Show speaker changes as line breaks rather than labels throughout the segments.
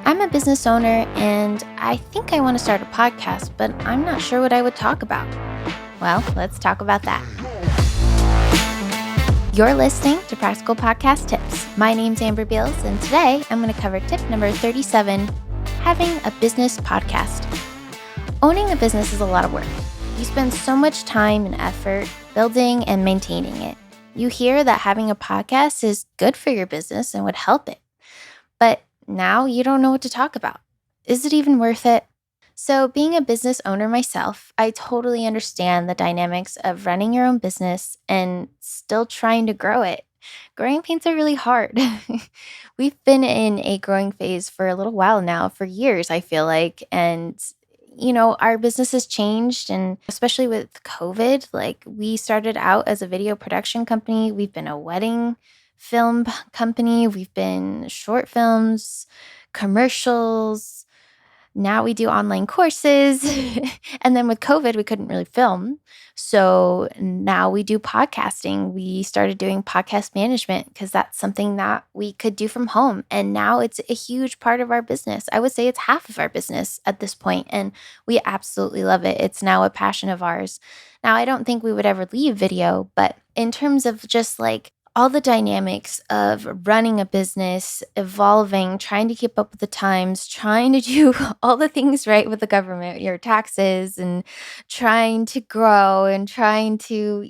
I'm a business owner and I think I want to start a podcast, but I'm not sure what I would talk about. Well, let's talk about that. You're listening to Practical Podcast Tips. My name's Amber Beals, and today I'm going to cover tip number 37, having a business podcast. Owning a business is a lot of work. You spend so much time and effort building and maintaining it. You hear that having a podcast is good for your business and would help it. But now you don't know what to talk about. Is it even worth it? So, being a business owner myself, I totally understand the dynamics of running your own business and still trying to grow it. Growing pains are really hard. We've been in a growing phase for a little while now, for years, I feel like. And our business has changed, and especially with COVID, like we started out as a video production company. We've been a wedding film company. We've been short films, commercials. Now we do online courses. And then with COVID, we couldn't really film. So now we do podcasting. We started doing podcast management because that's something that we could do from home. And now it's a huge part of our business. I would say it's half of our business at this point, and we absolutely love it. It's now a passion of ours. Now, I don't think we would ever leave video, but in terms of just like all the dynamics of running a business, evolving, trying to keep up with the times, trying to do all the things right with the government, your taxes, and trying to grow and trying to,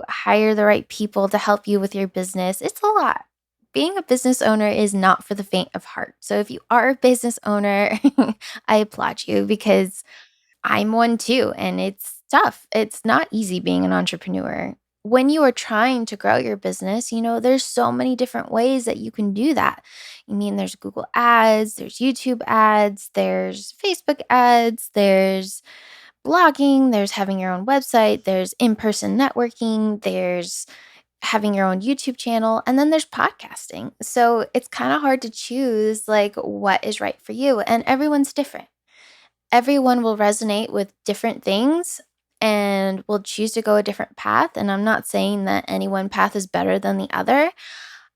hire the right people to help you with your business. It's a lot. Being a business owner is not for the faint of heart. So if you are a business owner, I applaud you because I'm one too, and it's tough. It's not easy being an entrepreneur. When you are trying to grow your business, there's so many different ways that you can do that. There's Google ads, there's YouTube ads, there's Facebook ads, there's blogging, there's having your own website, there's in-person networking, there's having your own YouTube channel, and then there's podcasting. So it's kind of hard to choose like what is right for you, and everyone's different. Everyone will resonate with different things and will choose to go a different path. And I'm not saying that any one path is better than the other.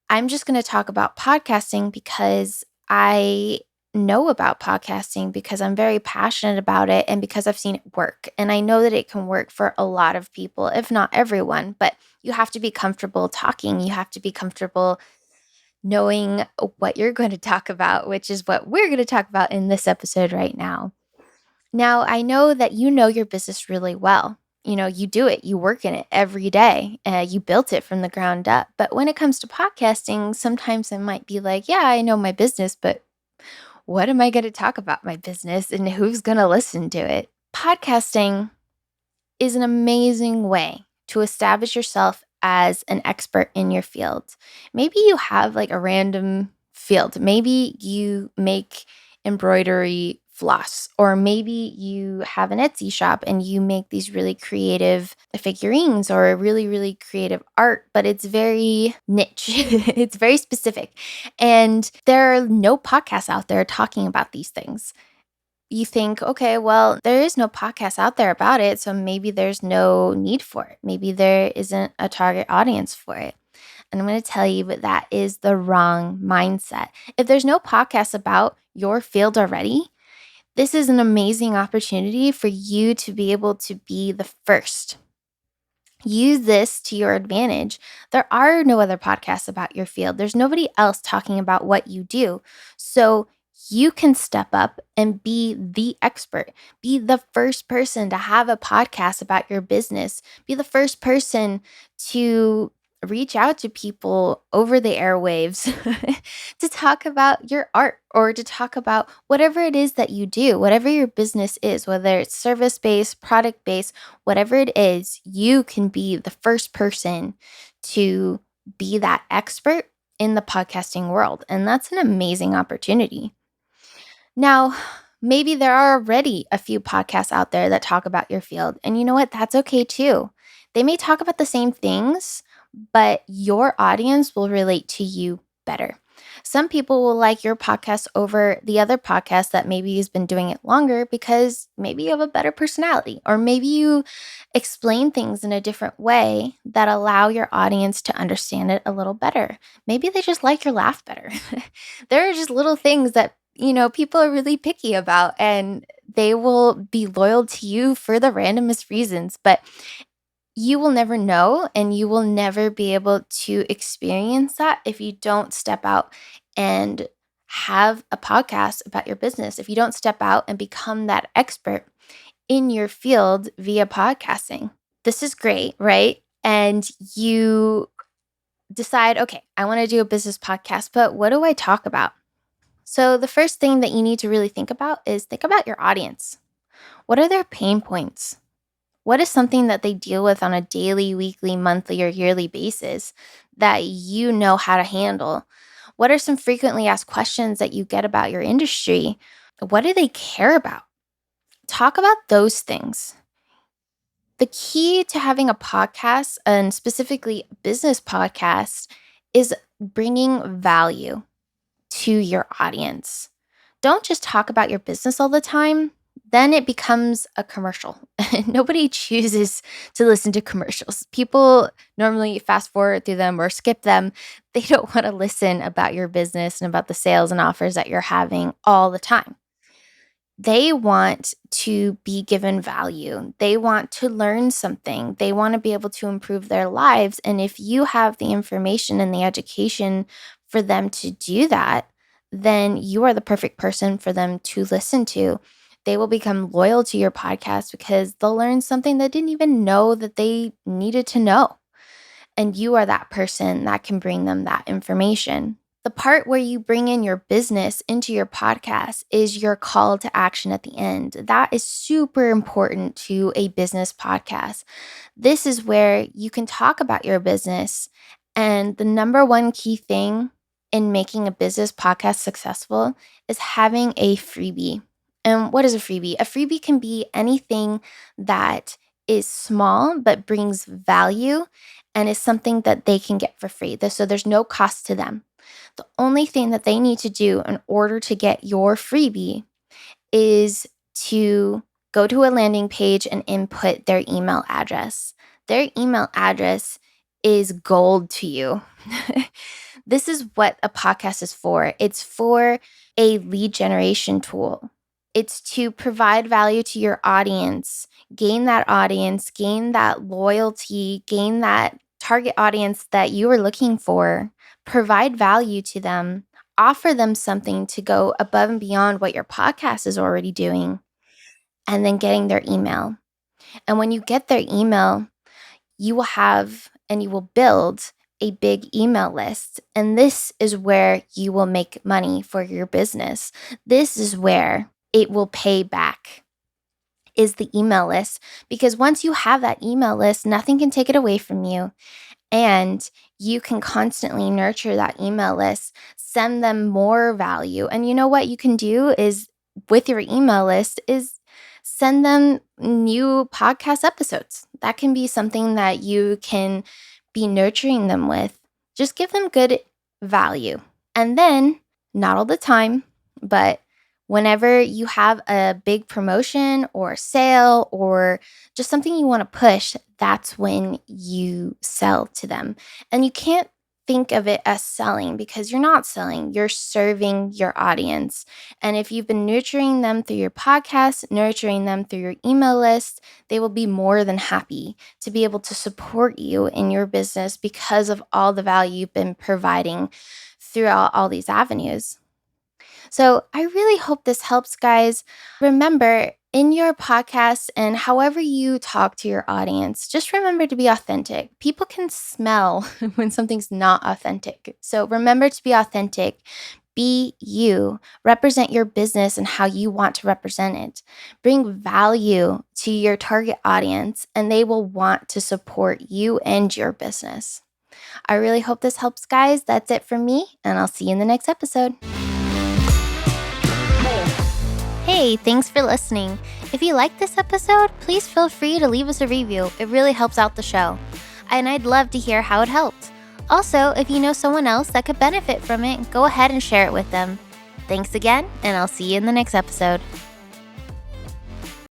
I'm just going to talk about podcasting because I know about podcasting because I'm very passionate about it and because I've seen it work. And I know that it can work for a lot of people, if not everyone, but you have to be comfortable talking. You have to be comfortable knowing what you're going to talk about, which is what we're going to talk about in this episode right now. Now, I know that you know your business really well. You do it, you work in it every day, you built it from the ground up. But when it comes to podcasting, sometimes it might be like, yeah, I know my business, but what am I going to talk about my business and who's going to listen to it? Podcasting is an amazing way to establish yourself as an expert in your field. Maybe you have like a random field. Maybe you make embroidery floss, or maybe you have an Etsy shop and you make these really creative figurines or really, really creative art, but it's very niche. It's very specific. And there are no podcasts out there talking about these things. You think, okay, well, there is no podcast out there about it, so maybe there's no need for it. Maybe there isn't a target audience for it. And I'm going to tell you that is the wrong mindset. If there's no podcast about your field already, this is an amazing opportunity for you to be able to be the first. Use this to your advantage. There are no other podcasts about your field. There's nobody else talking about what you do. So you can step up and be the expert. Be the first person to have a podcast about your business. Be the first person to reach out to people over the airwaves to talk about your art or to talk about whatever it is that you do, whatever your business is, whether it's service-based, product-based, whatever it is, you can be the first person to be that expert in the podcasting world. And that's an amazing opportunity. Now, maybe there are already a few podcasts out there that talk about your field. And you know what? That's okay too. They may talk about the same things, but your audience will relate to you better. Some people will like your podcast over the other podcast that maybe has been doing it longer because maybe you have a better personality, or maybe you explain things in a different way that allow your audience to understand it a little better. Maybe they just like your laugh better. There are just little things that people are really picky about, and they will be loyal to you for the randomest reasons. But you will never know, and you will never be able to experience that if you don't step out and have a podcast about your business. If you don't step out and become that expert in your field via podcasting. This is great, right? And you decide, okay, I want to do a business podcast, but what do I talk about? So the first thing that you need to really think about is think about your audience. What are their pain points? What is something that they deal with on a daily, weekly, monthly, or yearly basis that you know how to handle? What are some frequently asked questions that you get about your industry? What do they care about? Talk about those things. The key to having a podcast, and specifically a business podcast, is bringing value to your audience. Don't just talk about your business all the time. Then it becomes a commercial. Nobody chooses to listen to commercials. People normally fast forward through them or skip them. They don't want to listen about your business and about the sales and offers that you're having all the time. They want to be given value. They want to learn something. They want to be able to improve their lives. And if you have the information and the education for them to do that, then you are the perfect person for them to listen to. They will become loyal to your podcast because they'll learn something they didn't even know that they needed to know. And you are that person that can bring them that information. The part where you bring in your business into your podcast is your call to action at the end. That is super important to a business podcast. This is where you can talk about your business. And the number one key thing in making a business podcast successful is having a freebie. And what is a freebie? A freebie can be anything that is small but brings value and is something that they can get for free. So there's no cost to them. The only thing that they need to do in order to get your freebie is to go to a landing page and input their email address. Their email address is gold to you. This is what a podcast is for. It's for a lead generation tool. It's to provide value to your audience, gain that loyalty, gain that target audience that you are looking for, provide value to them, offer them something to go above and beyond what your podcast is already doing, and then getting their email. And when you get their email, you will have and you will build a big email list. And this is where you will make money for your business. This is where it will pay back, is the email list. Because once you have that email list, nothing can take it away from you. And you can constantly nurture that email list, send them more value. And you know what you can do is with your email list is send them new podcast episodes. That can be something that you can be nurturing them with. Just give them good value. And then, not all the time, but whenever you have a big promotion or sale or just something you want to push, that's when you sell to them. And you can't think of it as selling because you're not selling, you're serving your audience. And if you've been nurturing them through your podcast, nurturing them through your email list, they will be more than happy to be able to support you in your business because of all the value you've been providing throughout all these avenues. So I really hope this helps, guys. Remember, in your podcast and however you talk to your audience, just remember to be authentic. People can smell when something's not authentic. So remember to be authentic. Be you. Represent your business and how you want to represent it. Bring value to your target audience, and they will want to support you and your business. I really hope this helps, guys. That's it from me, and I'll see you in the next episode. Hey, thanks for listening. If you liked this episode, please feel free to leave us a review. It really helps out the show. And I'd love to hear how it helped. Also, if you know someone else that could benefit from it, go ahead and share it with them. Thanks again, and I'll see you in the next episode.